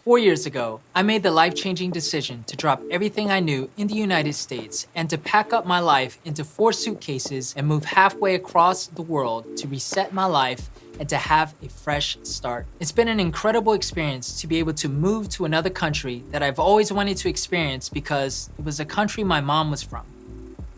4 years ago, I made the life-changing decision to drop everything I knew in the United States and to pack up my life into 4 suitcases and move halfway across the world to reset my life and to have a fresh start. It's been an incredible experience to be able to move to another country that I've always wanted to experience because it was a country my mom was from.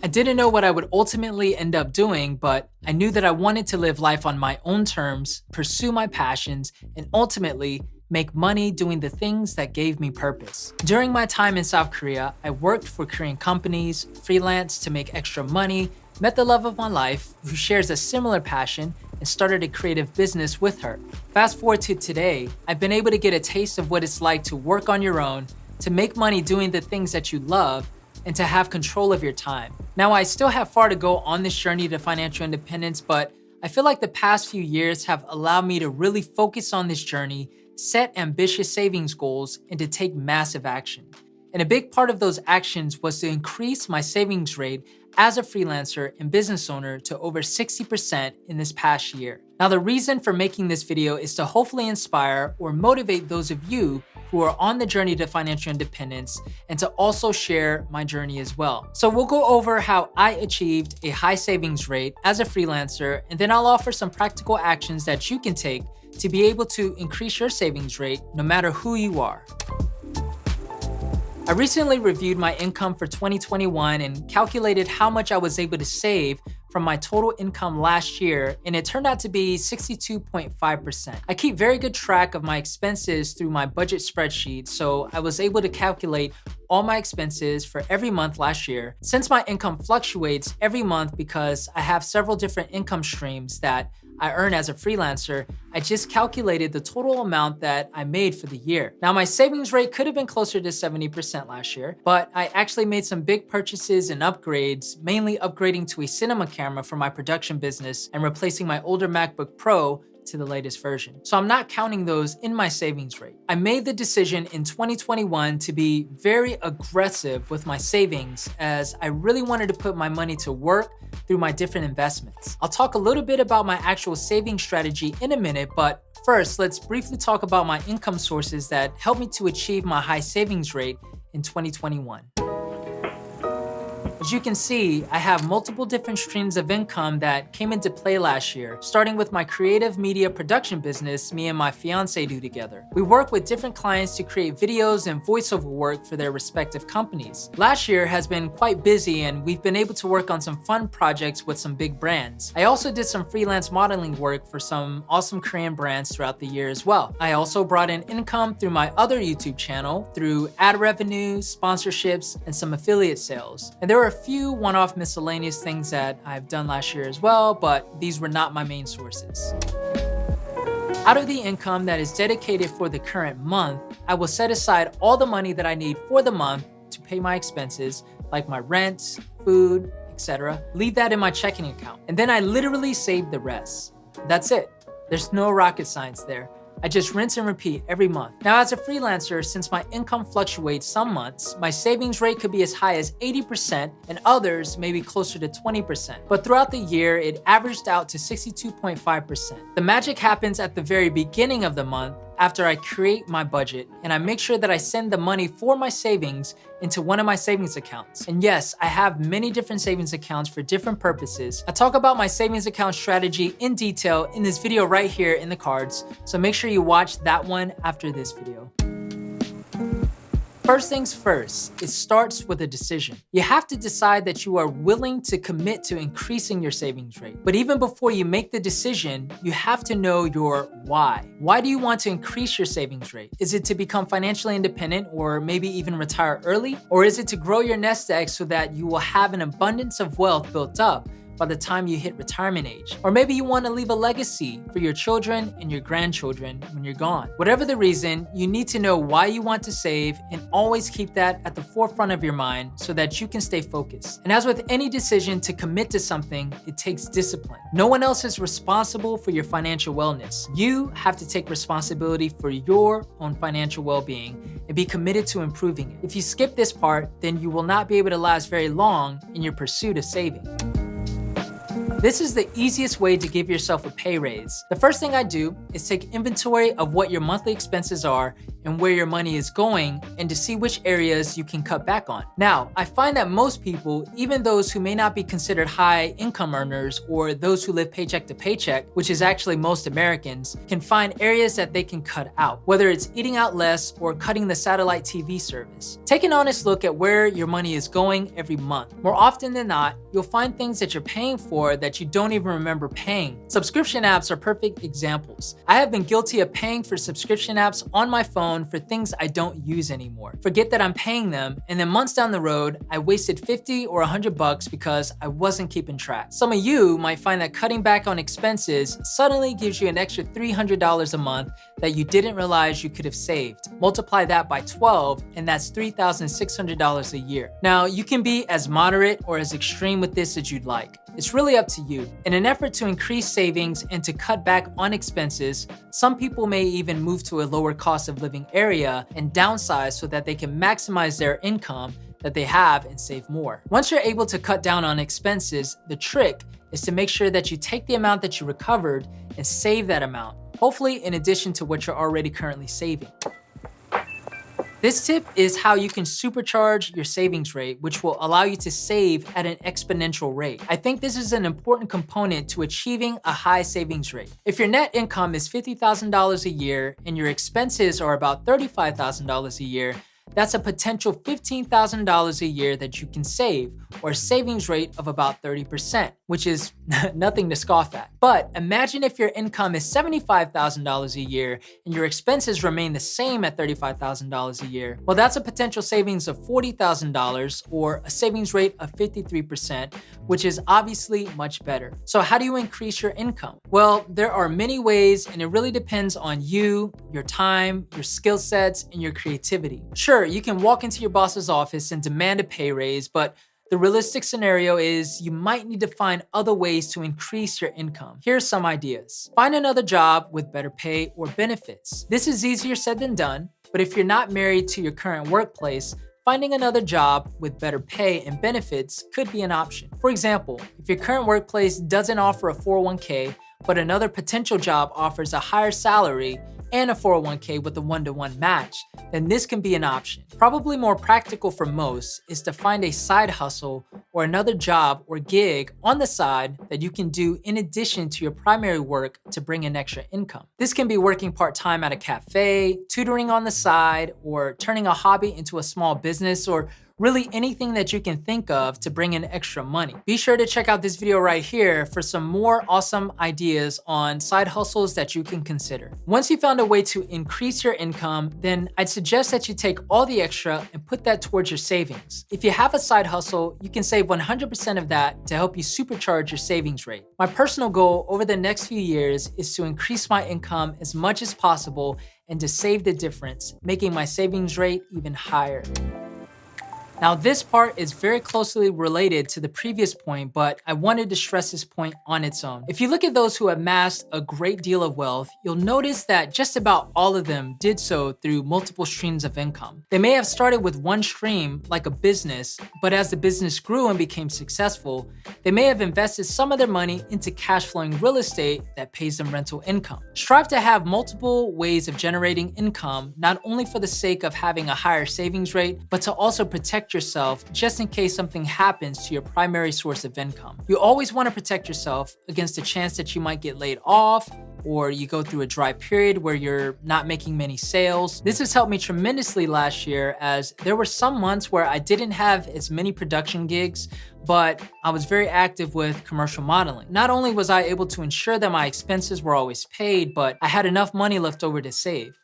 I didn't know what I would ultimately end up doing, but I knew that I wanted to live life on my own terms, pursue my passions, and ultimately make money doing the things that gave me purpose. During my time in South Korea, I worked for Korean companies, freelance to make extra money, met the love of my life who shares a similar passion, and started a creative business with her. Fast forward to today, I've been able to get a taste of what it's like to work on your own, to make money doing the things that you love, and to have control of your time. Now, I still have far to go on this journey to financial independence, but I feel like the past few years have allowed me to really focus on this journey, set ambitious savings goals, and to take massive action. And a big part of those actions was to increase my savings rate as a freelancer and business owner to over 60% in this past year. Now, the reason for making this video is to hopefully inspire or motivate those of you who are on the journey to financial independence and to also share my journey as well. So we'll go over how I achieved a high savings rate as a freelancer, and then I'll offer some practical actions that you can take to be able to increase your savings rate no matter who you are. I recently reviewed my income for 2021 and calculated how much I was able to save from my total income last year, and it turned out to be 62.5%. I keep very good track of my expenses through my budget spreadsheet, so I was able to calculate all my expenses for every month last year. Since my income fluctuates every month because I have several different income streams that I earn as a freelancer, I just calculated the total amount that I made for the year. Now, my savings rate could have been closer to 70% last year, but I actually made some big purchases and upgrades, mainly upgrading to a cinema camera for my production business and replacing my older MacBook Pro to the latest version. So I'm not counting those in my savings rate. I made the decision in 2021 to be very aggressive with my savings as I really wanted to put my money to work through my different investments. I'll talk a little bit about my actual saving strategy in a minute, but first, let's briefly talk about my income sources that helped me to achieve my high savings rate in 2021. As you can see, I have multiple different streams of income that came into play last year, starting with my creative media production business me and my fiance do together. We work with different clients to create videos and voiceover work for their respective companies. Last year has been quite busy and we've been able to work on some fun projects with some big brands. I also did some freelance modeling work for some awesome Korean brands throughout the year as well. I also brought in income through my other YouTube channel through ad revenue, sponsorships, and some affiliate sales. And there were a few one-off miscellaneous things that I've done last year as well, but these were not my main sources. Out of the income that is dedicated for the current month, I will set aside all the money that I need for the month to pay my expenses, like my rent, food, etc. Leave that in my checking account. And then I literally save the rest. That's it. There's no rocket science there. I just rinse and repeat every month. Now, as a freelancer, since my income fluctuates some months, my savings rate could be as high as 80% and others maybe closer to 20%. But throughout the year, it averaged out to 62.5%. The magic happens at the very beginning of the month after I create my budget and I make sure that I send the money for my savings into one of my savings accounts. And yes, I have many different savings accounts for different purposes. I talk about my savings account strategy in detail in this video right here in the cards, so make sure you watch that one after this video. First things first, it starts with a decision. You have to decide that you are willing to commit to increasing your savings rate. But even before you make the decision, you have to know your why. Why do you want to increase your savings rate? Is it to become financially independent or maybe even retire early? Or is it to grow your nest egg so that you will have an abundance of wealth built up by the time you hit retirement age? Or maybe you want to leave a legacy for your children and your grandchildren when you're gone. Whatever the reason, you need to know why you want to save and always keep that at the forefront of your mind so that you can stay focused. And as with any decision to commit to something, it takes discipline. No one else is responsible for your financial wellness. You have to take responsibility for your own financial well-being and be committed to improving it. If you skip this part, then you will not be able to last very long in your pursuit of saving. This is the easiest way to give yourself a pay raise. The first thing I do is take inventory of what your monthly expenses are and where your money is going and to see which areas you can cut back on. Now, I find that most people, even those who may not be considered high income earners or those who live paycheck to paycheck, which is actually most Americans, can find areas that they can cut out, whether it's eating out less or cutting the satellite TV service. Take an honest look at where your money is going every month. More often than not, you'll find things that you're paying for that you don't even remember paying. Subscription apps are perfect examples. I have been guilty of paying for subscription apps on my phone for things I don't use anymore. Forget that I'm paying them, and then months down the road, I wasted $50 or $100 because I wasn't keeping track. Some of you might find that cutting back on expenses suddenly gives you an extra $300 a month that you didn't realize you could have saved. Multiply that by 12, and that's $3,600 a year. Now, you can be as moderate or as extreme with this as you'd like. It's really up to you. In an effort to increase savings and to cut back on expenses, some people may even move to a lower cost of living area and downsize so that they can maximize their income that they have and save more. Once you're able to cut down on expenses, the trick is to make sure that you take the amount that you recovered and save that amount, hopefully in addition to what you're already currently saving. This tip is how you can supercharge your savings rate, which will allow you to save at an exponential rate. I think this is an important component to achieving a high savings rate. If your net income is $50,000 a year and your expenses are about $35,000 a year, that's a potential $15,000 a year that you can save, or a savings rate of about 30%, which is nothing to scoff at. But imagine if your income is $75,000 a year and your expenses remain the same at $35,000 a year. Well, that's a potential savings of $40,000, or a savings rate of 53%, which is obviously much better. So how do you increase your income? Well, there are many ways, and it really depends on you, your time, your skill sets, and your creativity. Sure, you can walk into your boss's office and demand a pay raise, but the realistic scenario is you might need to find other ways to increase your income. Here are some ideas. Find another job with better pay or benefits. This is easier said than done, but if you're not married to your current workplace, finding another job with better pay and benefits could be an option. For example, if your current workplace doesn't offer a 401k, but another potential job offers a higher salary and a 401k with a 1-to-1 match, then this can be an option. Probably more practical for most is to find a side hustle or another job or gig on the side that you can do in addition to your primary work to bring in extra income. This can be working part-time at a cafe, tutoring on the side, or turning a hobby into a small business, or really anything that you can think of to bring in extra money. Be sure to check out this video right here for some more awesome ideas on side hustles that you can consider. Once you found a way to increase your income, then I'd suggest that you take all the extra and put that towards your savings. If you have a side hustle, you can save 100% of that to help you supercharge your savings rate. My personal goal over the next few years is to increase my income as much as possible and to save the difference, making my savings rate even higher. Now, this part is very closely related to the previous point, but I wanted to stress this point on its own. If you look at those who amassed a great deal of wealth, you'll notice that just about all of them did so through multiple streams of income. They may have started with one stream, like a business, but as the business grew and became successful, they may have invested some of their money into cash flowing real estate that pays them rental income. Strive to have multiple ways of generating income, not only for the sake of having a higher savings rate, but to also protect yourself just in case something happens to your primary source of income. You always want to protect yourself against the chance that you might get laid off, or you go through a dry period where you're not making many sales. This has helped me tremendously last year, as there were some months where I didn't have as many production gigs, but I was very active with commercial modeling. Not only was I able to ensure that my expenses were always paid, but I had enough money left over to save.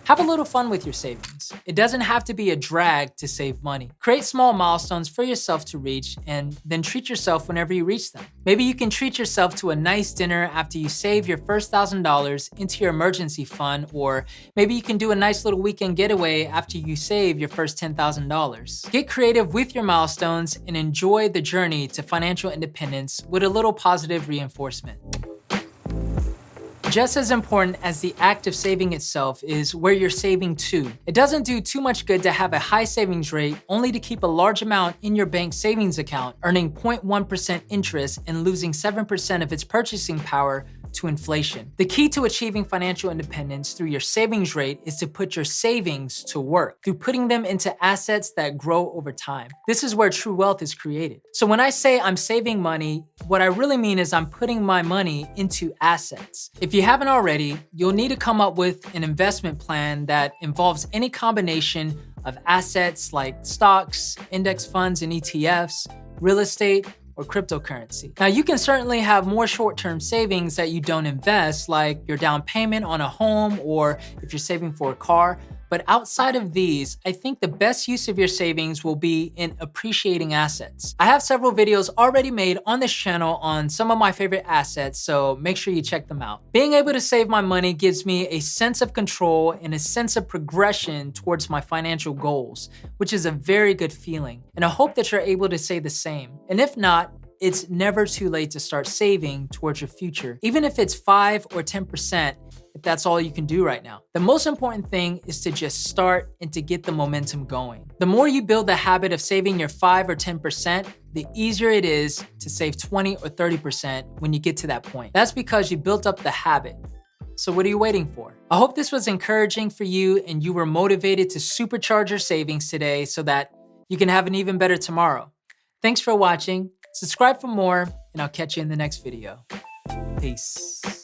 Have a little fun with your savings. It doesn't have to be a drag to save money. Create small milestones for yourself to reach and then treat yourself whenever you reach them. Maybe you can treat yourself to a nice dinner after you save your first $1,000 into your emergency fund, or maybe you can do a nice little weekend getaway after you save your first $10,000. Get creative with your milestones and enjoy the journey to financial independence with a little positive reinforcement. Just as important as the act of saving itself is where you're saving to. It doesn't do too much good to have a high savings rate only to keep a large amount in your bank savings account, earning 0.1% interest and losing 7% of its purchasing power to inflation. The key to achieving financial independence through your savings rate is to put your savings to work through putting them into assets that grow over time. This is where true wealth is created. So when I say I'm saving money, what I really mean is I'm putting my money into assets. If you haven't already, you'll need to come up with an investment plan that involves any combination of assets like stocks, index funds and ETFs, real estate, or cryptocurrency. Now, you can certainly have more short-term savings that you don't invest, like your down payment on a home or if you're saving for a car. But outside of these, I think the best use of your savings will be in appreciating assets. I have several videos already made on this channel on some of my favorite assets, so make sure you check them out. Being able to save my money gives me a sense of control and a sense of progression towards my financial goals, which is a very good feeling. And I hope that you're able to say the same. And if not, it's never too late to start saving towards your future, even if it's 5 or 10%, if that's all you can do right now. The most important thing is to just start and to get the momentum going. The more you build the habit of saving your 5 or 10%, the easier it is to save 20 or 30% when you get to that point. That's because you built up the habit. So what are you waiting for? I hope this was encouraging for you and you were motivated to supercharge your savings today so that you can have an even better tomorrow. Thanks for watching. Subscribe for more, and I'll catch you in the next video. Peace.